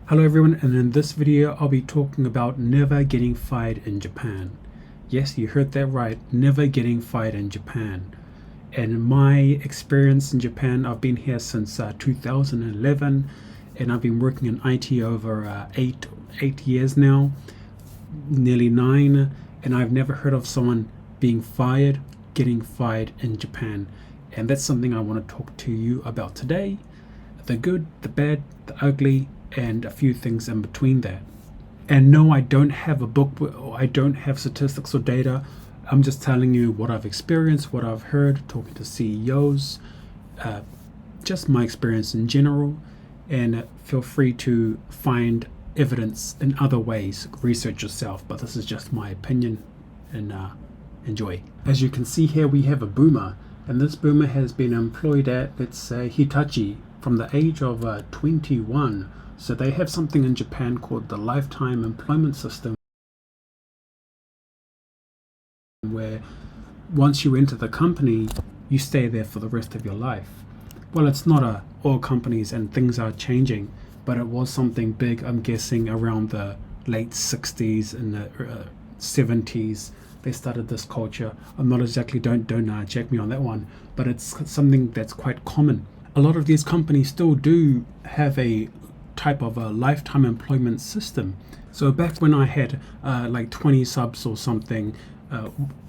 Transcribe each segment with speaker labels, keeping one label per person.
Speaker 1: Hello everyone, and in this video I'll be talking about never getting fired in Japan. Yes, you heard that right, never getting fired in Japan. And my experience in Japan, I've been here since 2011, and I've been working in IT over eight years now, nearly 9, and I've never heard of someone getting fired in Japan. And that's something I want to talk to you about today. The good, the bad, the ugly, and a few things in between that. And no, I don't have a book or I don't have statistics or data. I'm just telling you what I've experienced, what I've heard, talking to CEOs, just my experience in general. And feel free to find evidence in other ways, research yourself, but this is just my opinion, and enjoy. As you can see here, we have a boomer, and this boomer has been employed at, let's say, Hitachi from the age of 21. So they have something in Japan called the lifetime employment system, where once you enter the company, you stay there for the rest of your life. Well, it's not all companies, and things are changing, but it was something big, I'm guessing, around the late 60s and the 70s. They started this culture. I'm not exactly, don't check me on that one, but it's something that's quite common. A lot of these companies still do have a type of a lifetime employment system. So back when I had like 20 subs or something,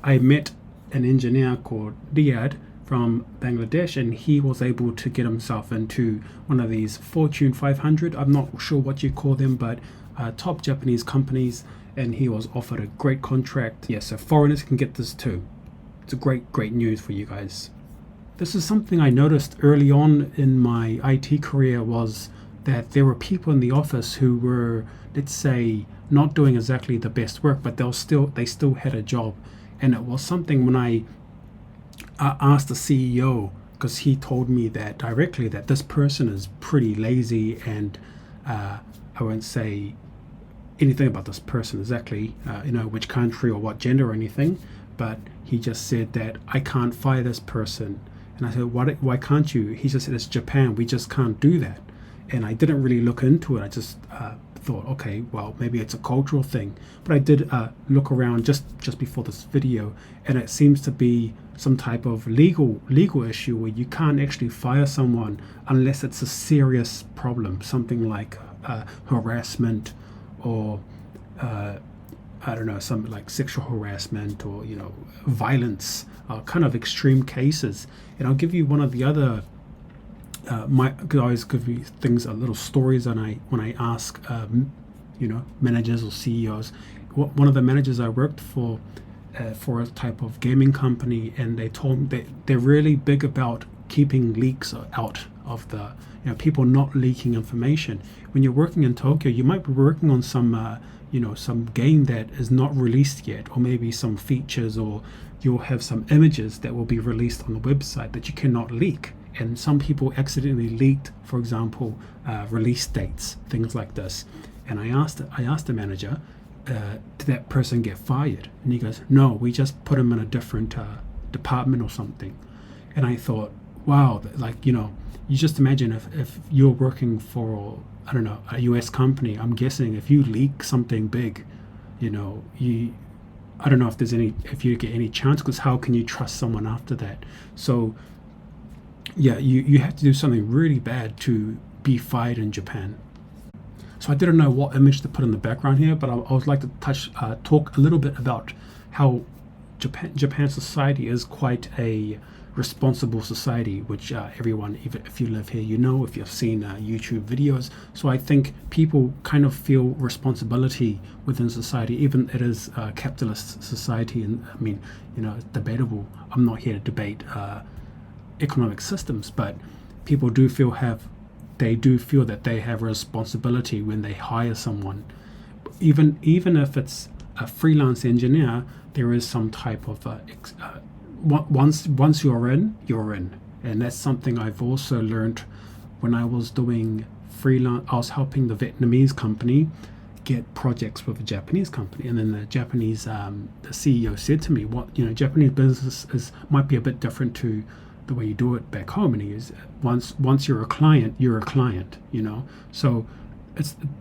Speaker 1: I met an engineer called Riyadh from Bangladesh, and he was able to get himself into one of these Fortune 500, I'm not sure what you call them, but top Japanese companies, and he was offered a great contract. Yeah, so foreigners can get this too. It's a great news for you guys. This is something I noticed early on in my IT career, was that there were people in the office who were, let's say, not doing exactly the best work, but they still had a job. And it was something when I asked the CEO, because he told me that directly, that this person is pretty lazy, and I won't say anything about this person exactly, which country or what gender or anything, but he just said that I can't fire this person. And I said, why can't you? He just said, it's Japan, we just can't do that. And I didn't really look into it. I just thought, okay, well, maybe it's a cultural thing. But I did look around just before this video, and it seems to be some type of legal issue where you can't actually fire someone unless it's a serious problem, something like harassment, or I don't know, something like sexual harassment, or violence, kind of extreme cases. And I'll give you one of the other. I always give you things, little stories, when I ask, managers or CEOs. One of the managers I worked for a type of gaming company, and they told me that they're really big about keeping leaks out of the, people not leaking information. When you're working in Tokyo, you might be working on some, some game that is not released yet, or maybe some features, or you'll have some images that will be released on the website that you cannot leak. And some people accidentally leaked, for example, release dates, things like this. And I asked the manager, did that person get fired? And he goes, no, we just put him in a different department or something. And I thought, wow, you just imagine if you're working for, I don't know, a US company. I'm guessing if you leak something big, I don't know if you get any chance, because how can you trust someone after that? So yeah, you have to do something really bad to be fired in Japan. So I didn't know what image to put in the background here, but I would like to talk a little bit about how Japan society is quite a responsible society, which everyone, if you live here, if you've seen YouTube videos. So I think people kind of feel responsibility within society, even it is a capitalist society. And I mean, it's debatable. I'm not here to debate economic systems, but people do feel that they have a responsibility when they hire someone. Even if it's a freelance engineer, there is some type of once you're in, and that's something I've also learned when I was doing freelance. I was helping the Vietnamese company get projects with a Japanese company, and then the Japanese the CEO said to me, Japanese business might be a bit different to the way you do it back home. And he is, once you're a client, so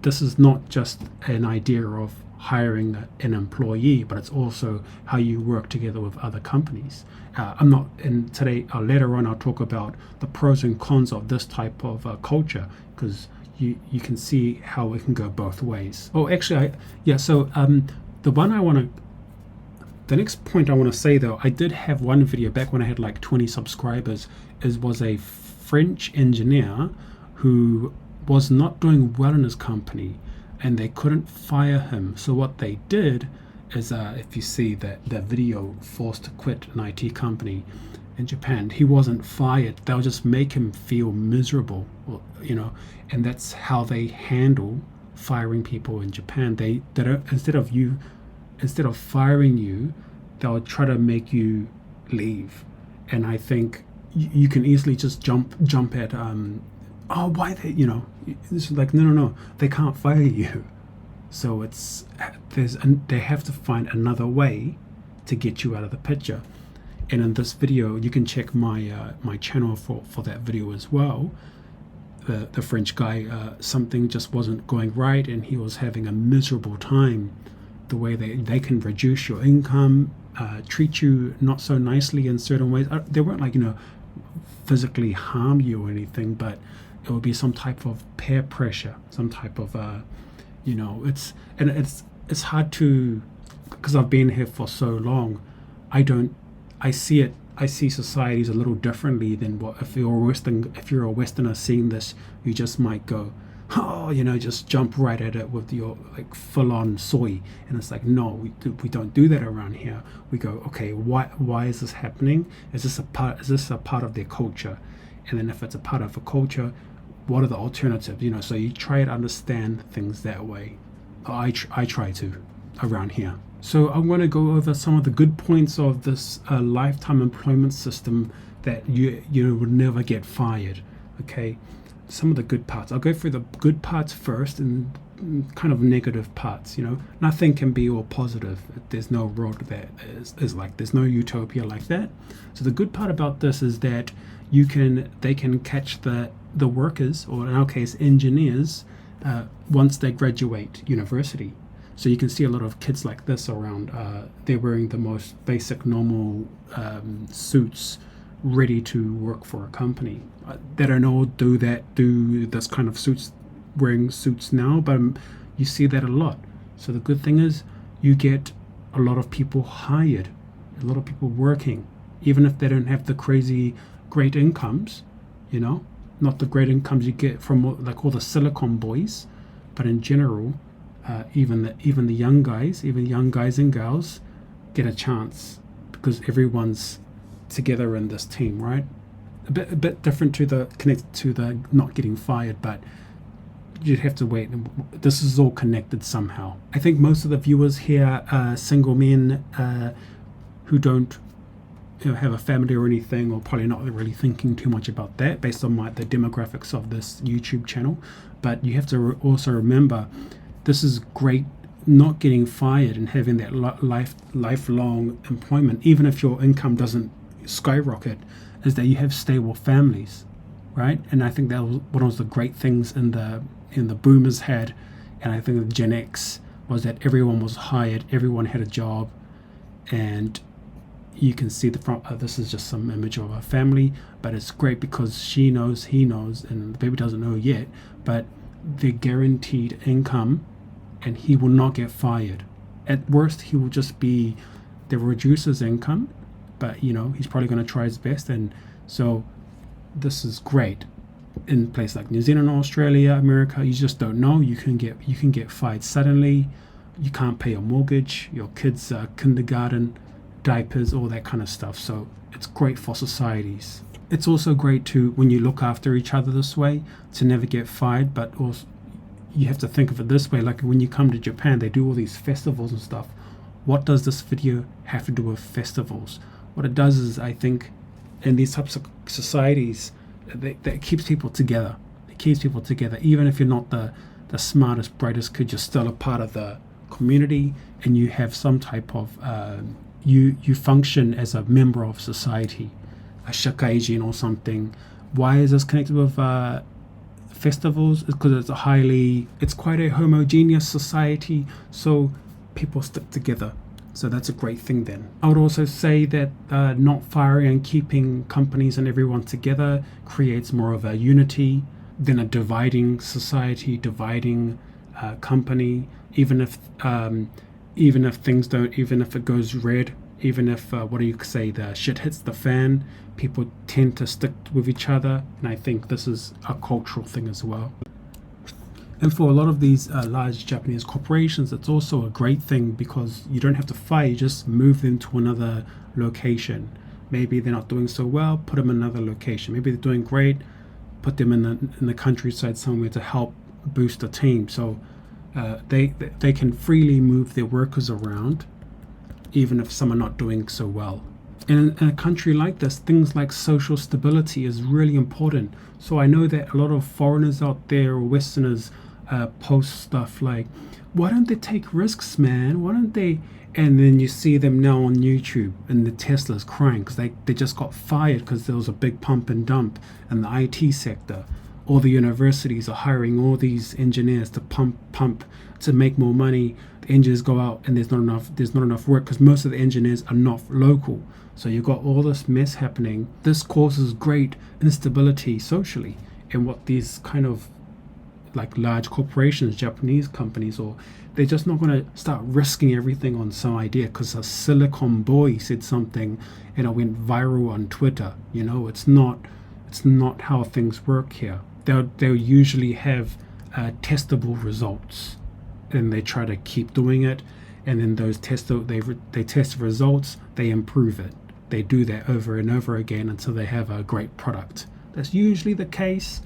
Speaker 1: this is not just an idea of hiring an employee, but it's also how you work together with other companies. I'm not, and today, later on, I'll talk about the pros and cons of this type of culture, because you can see how it can go both ways. Oh, actually, the one I want to, the next point I want to say though, I did have one video back when I had like 20 subscribers, was a French engineer who was not doing well in his company and they couldn't fire him. So what they did is, if you see that video, forced to quit an IT company in Japan, he wasn't fired. They'll just make him feel miserable, and that's how they handle firing people in Japan. They don't, instead of firing you, they'll try to make you leave. And I think you can easily just jump at why they, it's like, no, they can't fire you. So they have to find another way to get you out of the picture. And in this video, you can check my channel for that video as well. The French guy, something just wasn't going right and he was having a miserable time. The way they can reduce your income, treat you not so nicely in certain ways. They weren't like, physically harm you or anything, but it would be some type of peer pressure, some type of, it's hard to, because I've been here for so long, I see societies a little differently than what, if you're a Westerner seeing this, you just might go, just jump right at it with your like full-on soy, and it's like, no, we don't do that around here. We go, okay, why is this happening? Is this a part of their culture? And then if it's a part of a culture, what are the alternatives? So you try to understand things that way. I try to around here. So I'm going to go over some of the good points of this lifetime employment system, that you would never get fired. Okay, some of the good parts. I'll go through the good parts first and kind of negative parts. Nothing can be all positive. There's no world that is like, there's no utopia like that. So the good part about this is that they can catch the workers, or in our case engineers, once they graduate university. So you can see a lot of kids like this around. They're wearing the most basic normal suits, ready to work for a company. They don't all do this kind of wearing suits now, but you see that a lot. So the good thing is you get a lot of people hired, a lot of people working, even if they don't have the crazy great incomes, not the great incomes you get from like all the silicon boys, but in general, even the young guys and girls get a chance, because everyone's together in this team, right? A bit different connected to the not getting fired, but you'd have to wait. This is all connected somehow. I think most of the viewers here are single men who don't have a family or anything, or probably not really thinking too much about that based on the demographics of this YouTube channel. But you have to also remember, this is great, not getting fired and having that lifelong employment, even if your income doesn't skyrocket, is that you have stable families, right? And I think that was one of the great things in the boomers had, and I think the Gen X, was that everyone was hired, everyone had a job. And you can see the front, this is just some image of a family, but it's great because she knows, he knows, and the baby doesn't know yet, but they're guaranteed income and he will not get fired. At worst, he will just be, they reduce his income, but he's probably going to try his best. And so this is great. In places like New Zealand, Australia, America, you just don't know. You can get fired suddenly. You can't pay your mortgage, your kids' kindergarten, diapers, all that kind of stuff. So it's great for societies. It's also great to, when you look after each other this way, to never get fired. But also, you have to think of it this way, like when you come to Japan, they do all these festivals and stuff. What does this video have to do with festivals? What it does is, I think, in these types of societies, that keeps people together. It keeps people together. Even if you're not the smartest, brightest kid, you're still a part of the community, and you have some type of, you function as a member of society, a shakaijin or something. Why is this connected with festivals because it's quite a homogeneous society, so people stick together. So that's a great thing then. I would also say that not firing and keeping companies and everyone together creates more of a unity than a dividing society, dividing company. Even if things don't, even if it goes red, even if the shit hits the fan, people tend to stick with each other, and I think this is a cultural thing as well. And for a lot of these large Japanese corporations, it's also a great thing because you don't have to fight, you just move them to another location. Maybe they're not doing so well, put them in another location. Maybe they're doing great, put them in the countryside somewhere to help boost the team. So they can freely move their workers around, even if some are not doing so well. And in a country like this, things like social stability is really important. So I know that a lot of foreigners out there or Westerners post stuff like, why don't they take risks, man? Why don't they? And then you see them now on YouTube and the Teslas crying because they just got fired because there was a big pump and dump in the IT sector. All the universities are hiring all these engineers to pump to make more money. The engineers go out and there's not enough work because most of the engineers are not local. So you've got all this mess happening. This causes great instability socially. And what these kind of like large corporations, Japanese companies, or they're just not going to start risking everything on some idea because a silicon boy said something and it went viral on Twitter. It's not how things work here. They'll usually have testable results, and they try to keep doing it. And then those they test results, they improve it. They do that over and over again until they have a great product. That's usually the case.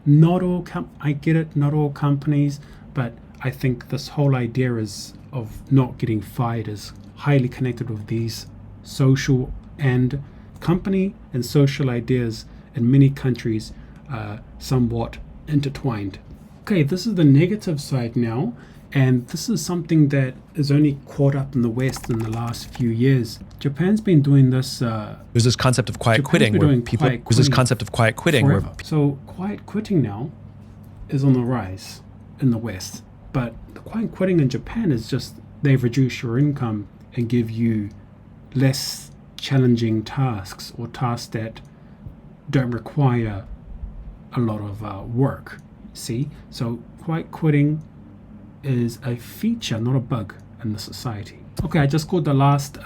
Speaker 1: Not all I get it, not all companies, but I think this whole idea of not getting fired is highly connected with these social and company and social ideas in many countries somewhat intertwined. Okay, this is the negative side now. And this is something that is only caught up in the West in the last few years. Japan's been doing this.
Speaker 2: There's this concept of quiet quitting where people. There's this concept of quiet quitting where.
Speaker 1: So quiet quitting now is on the rise in the West, but the quiet quitting in Japan is just they've reduced your income and give you less challenging tasks or tasks that don't require a lot of work. See, so quiet quitting is a feature, not a bug in the society. Okay, I just called the last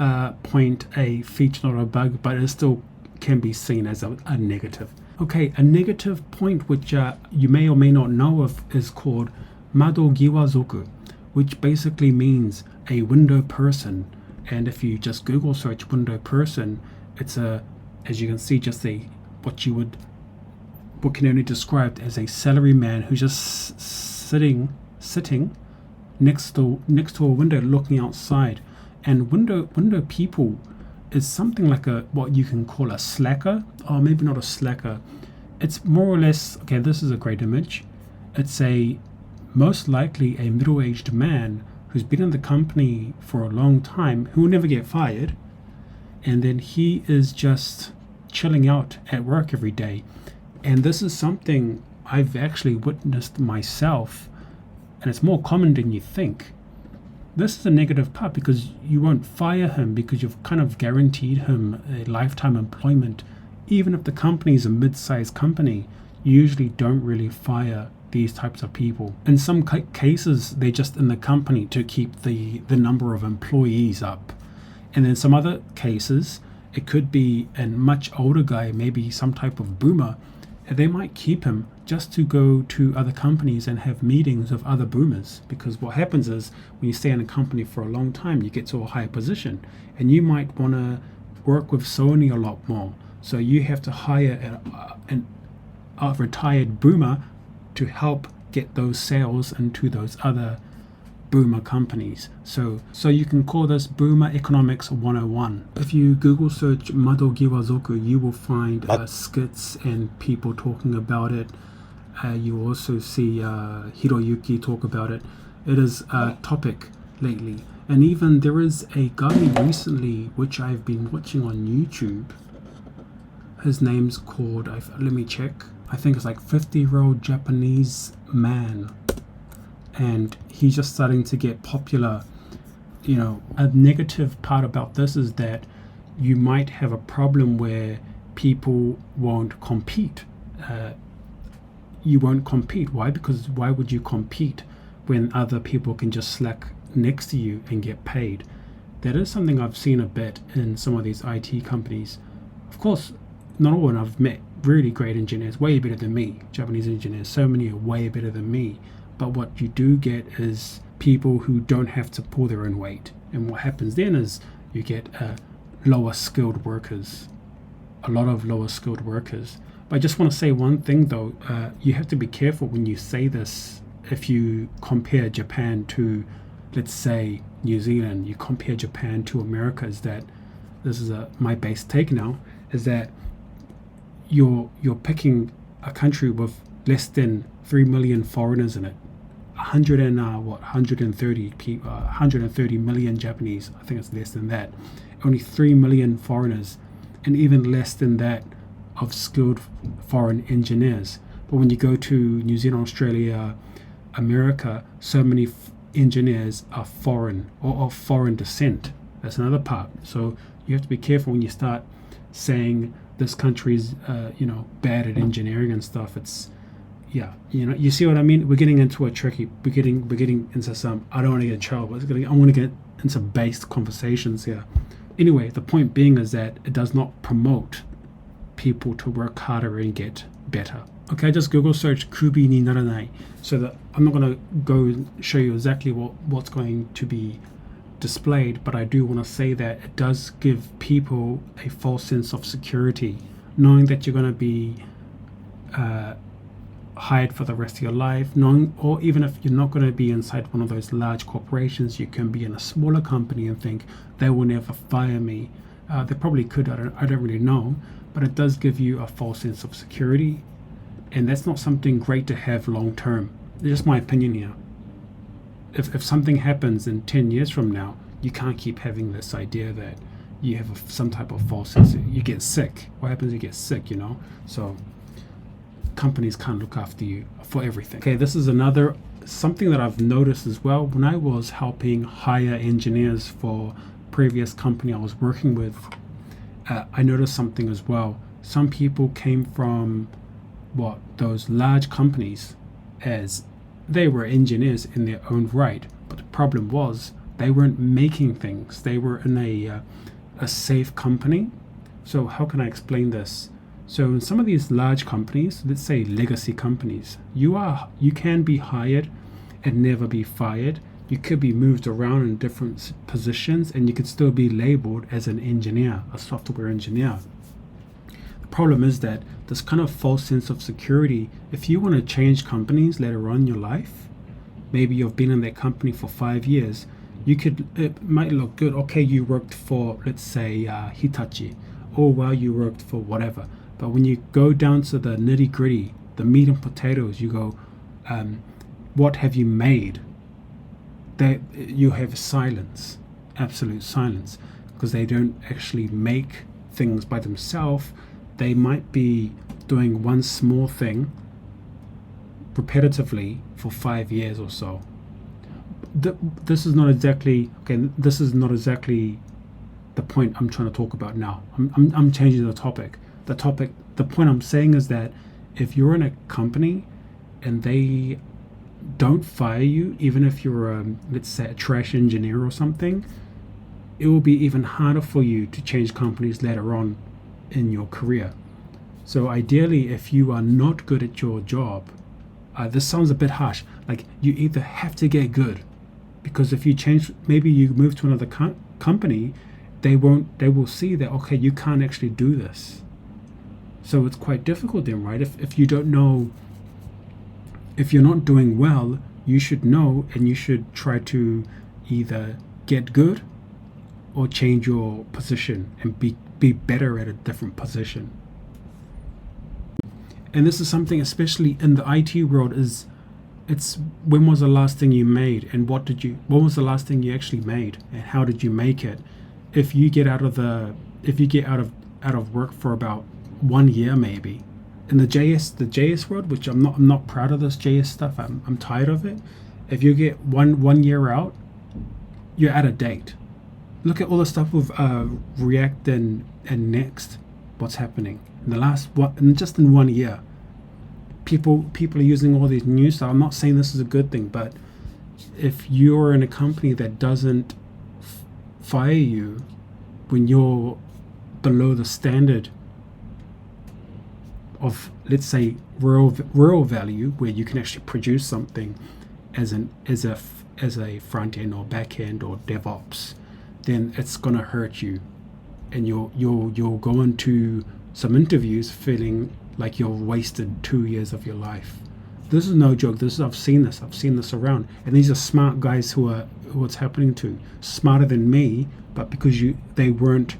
Speaker 1: point a feature, not a bug, but it still can be seen as a negative. Okay, a negative point which you may or may not know of is called Madogiwa-zoku, which basically means a window person. And if you just Google search window person, it's as you can see, just what can only described as a salary man who's just sitting next to a window looking outside. And window people is something like what you can call a slacker, or maybe not a slacker. It's more or less, okay, this is a great image. It's most likely a middle-aged man who's been in the company for a long time, who will never get fired, and then he is just chilling out at work every day. And this is something I've actually witnessed myself, and it's more common than you think. This is a negative part because you won't fire him because you've kind of guaranteed him a lifetime employment. Even if the company is a mid-sized company, you usually don't really fire these types of people. In some cases, they're just in the company to keep the number of employees up. And in some other cases, it could be a much older guy, maybe some type of boomer, and they might keep him just to go to other companies and have meetings with other boomers. Because what happens is when you stay in a company for a long time, you get to a higher position and you might want to work with Sony a lot more. So you have to hire a retired boomer to help get those sales into those other boomer companies. So you can call this Boomer Economics 101. If you Google search Madogiwa-zoku, you will find skits and people talking about it. You also see Hiroyuki talk about it. It is a topic lately. And even there is a guy recently which I've been watching on YouTube. His name's called, let me check. I think it's like 50-year-old Japanese man, and he's just starting to get popular. A negative part about this is that you might have a problem where people won't compete. You won't compete. Why? Because why would you compete when other people can just slack next to you and get paid? That is something I've seen a bit in some of these IT companies. Of course, not all, and I've met really great engineers, way better than me, Japanese engineers, so many are way better than me. But what you do get is people who don't have to pull their own weight. And what happens then is you get lower skilled workers, a lot of lower skilled workers. But I just want to say one thing though, you have to be careful when you say this. If you compare Japan to, let's say, New Zealand, you compare Japan to America, is that, this is my base take now, is that you're picking a country with less than 3 million foreigners in it. 130 million Japanese, I think it's less than that. Only 3 million foreigners, and even less than that of skilled foreign engineers. But when you go to New Zealand, Australia, America, so many engineers are foreign or of foreign descent. That's another part. So you have to be careful when you start saying this country's bad at engineering and stuff. It's you see what I mean? We're getting into we're getting into some, I don't want to get in trouble, but I want to get into based conversations here. Anyway, the point being is that it does not promote people to work harder and get better. Okay, just Google search kubi ni naranai, so that I'm not going to go show you exactly what's going to be displayed, but I do want to say that it does give people a false sense of security, knowing that you're going to be hired for the rest of your life, or even if you're not going to be inside one of those large corporations, you can be in a smaller company and think they will never fire me. They probably could, I don't really know, but it does give you a false sense of security, and that's not something great to have long term. It's just my opinion here. If something happens in 10 years from now, you can't keep having this idea that you have some type of false sense. You get sick. What happens? You get sick, so companies can't look after you for everything. Okay, this is something that I've noticed as well. When I was helping hire engineers for previous company I was working with, I noticed something as well. Some people came from those large companies as they were engineers in their own right, but the problem was they weren't making things. They were in a safe company. So how can I explain this? So in some of these large companies, let's say legacy companies, you can be hired and never be fired. You could be moved around in different positions, and you could still be labeled as an engineer, a software engineer. The problem is that this kind of false sense of security, if you want to change companies later on in your life, maybe you've been in that company for 5 years, it might look good. Okay, you worked for, let's say, Hitachi, or you worked for whatever. But when you go down to the nitty gritty, the meat and potatoes, you go, what have you made? You have silence, absolute silence, because they don't actually make things by themselves. They might be doing one small thing repetitively for 5 years or so. This is not exactly the point I'm trying to talk about now. I'm changing the topic. The point I'm saying is that if you're in a company and they don't fire you, even if you're let's say a trash engineer or something, it will be even harder for you to change companies later on in your career. So ideally, if you are not good at your job, this sounds a bit harsh, like you either have to get good, because if you change, maybe you move to another company, they will see that, okay, you can't actually do this. So it's quite difficult then, right? If you don't know, if you're not doing well, you should know, and you should try to either get good or change your position and be better at a different position. And this is something, especially in the IT world, it's when was the last thing you made, and what was the last thing you actually made, and how did you make it? If you get out of work for about 1 year, maybe in the JS world, which I'm not proud of this JS stuff. I'm tired of it. If you get one year out, you're out of date. Look at all the stuff with React and Next. What's happening in the last just in 1 year? People are using all these new stuff. I'm not saying this is a good thing, but if you're in a company that doesn't fire you when you're below the standard of, let's say, real value, where you can actually produce something as a front end or back end or DevOps, then it's gonna hurt you, and you'll go into some interviews feeling like you've wasted 2 years of your life. This is no joke. I've seen this around, and these are smart guys who it's happening to, smarter than me, but because they weren't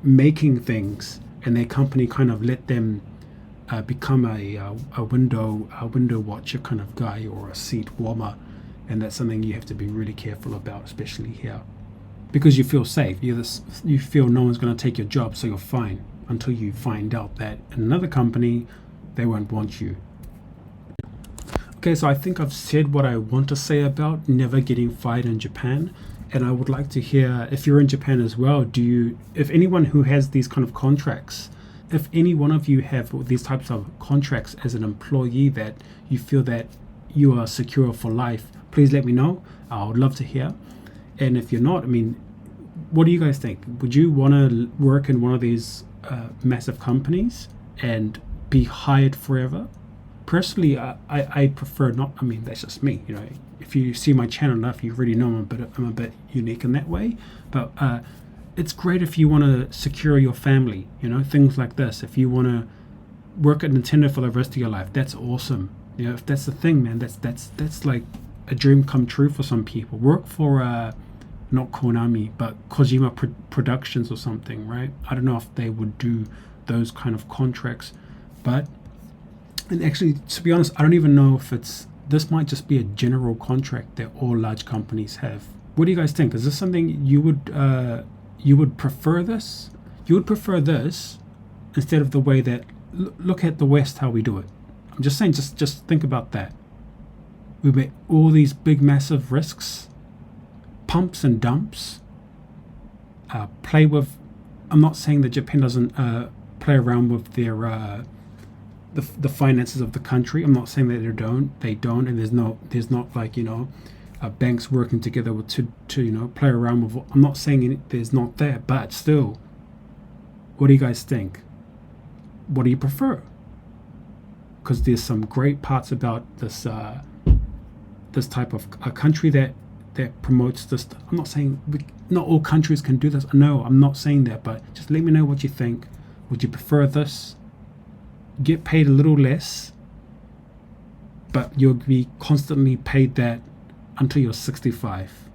Speaker 1: making things, and their company kind of let them become a window watcher kind of guy, or a seat warmer, and that's something you have to be really careful about, especially here, because you feel safe. You feel no one's going to take your job, so you're fine until you find out that in another company they won't want you. Okay, so I think I've said what I want to say about never getting fired in Japan, and I would like to hear, if you're in Japan as well, if anyone who has these kind of contracts, if any one of you have these types of contracts as an employee that you feel that you are secure for life, please let me know. I would love to hear. And if you're not, I mean, what do you guys think? Would you want to work in one of these massive companies and be hired forever? Personally, I prefer not. I mean, that's just me. You know, if you see my channel enough, you really know I'm a bit unique in that way. But it's great if you want to secure your family. You know, things like this. If you want to work at Nintendo for the rest of your life, that's awesome. You know, if that's the thing, man, that's like a dream come true for some people. Work for not Konami, but Kojima Productions or something, right? I don't know if they would do those kind of contracts, but. And actually, to be honest, I don't even know if this might just be a general contract that all large companies have. What do you guys think? Is this something you would prefer this? You would prefer this instead of the way that, look at the West, how we do it. I'm just saying, just think about that. We make all these big, massive risks, pumps and dumps, play with, I'm not saying that Japan doesn't play around with their the finances of the country. I'm not saying that they don't, and there's not like, you know, banks working together to you know, play around with. I'm not saying there's not that, but still, what do you guys think? What do you prefer? Because there's some great parts about this this type of a country that promotes this. I'm not saying not all countries can do this. No, I'm not saying that, but just let me know what you think. Would you prefer this? Get paid a little less, but you'll be constantly paid that until you're 65.